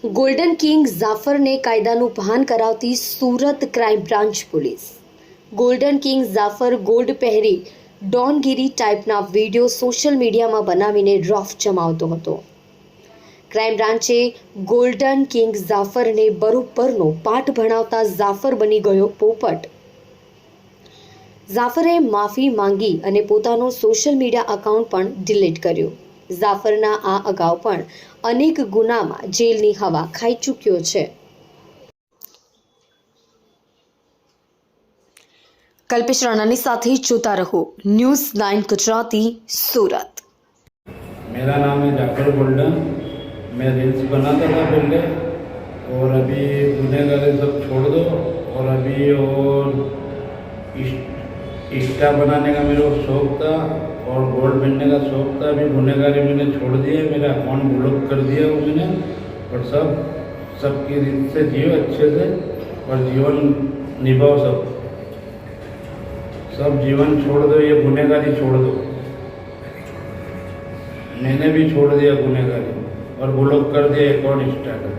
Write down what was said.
Golden king ઝાફરને કાયદાનું ભાન કરાવતી Surat crime branch police. Golden king Zafar gold પહેરી ડોનગીરી ટાઈપના વિડીયો સોશિયલ મીડિયામાં બનાવીને રોફ જમાવતો હતો. ક્રાઇમ બ્રાન્ચે ગોલ્ડન કિંગ ઝાફરને બરોબરનો પાઠ ભણાવતા ઝાફર બની ગયો પોપટ. ઝાફરે માફી માંગી અને પોતાનો સોશિયલ મીડિયા અકાઉન્ટ પણ ડિલીટ કર્યું. ઝાફરના આ અગાઉ પણ અનેક ગુનામાં જેલની હવા ખાઈ ચૂક્યો છે. કલ્પેશ રાણાની સાથે જોતા રહો न्यूज़ 9 गुजराती सूरत. मेरा नाम है जाफर गोल्डन. मैं रील्स बनाता था पहले और अभी गुनहगारी सब छोड़ दो और अभी और इंस्टा बनाने का मेरे को शौक था और गोल्ड पहनने का शौक था. अभी गुनहगारी मैंने छोड़ दिया, मेरा अकाउंट ब्लॉक कर दिया वो मैंने. और सबकी रीत से जियो अच्छे से और जीवन निभाओ. सब जीवन छोड़ दो, ये गुनहगारी छोड़ दो. मैंने भी छोड़ दिया गुनहगारी और ब्लॉक कर दिया अकाउंट इंस्टा का.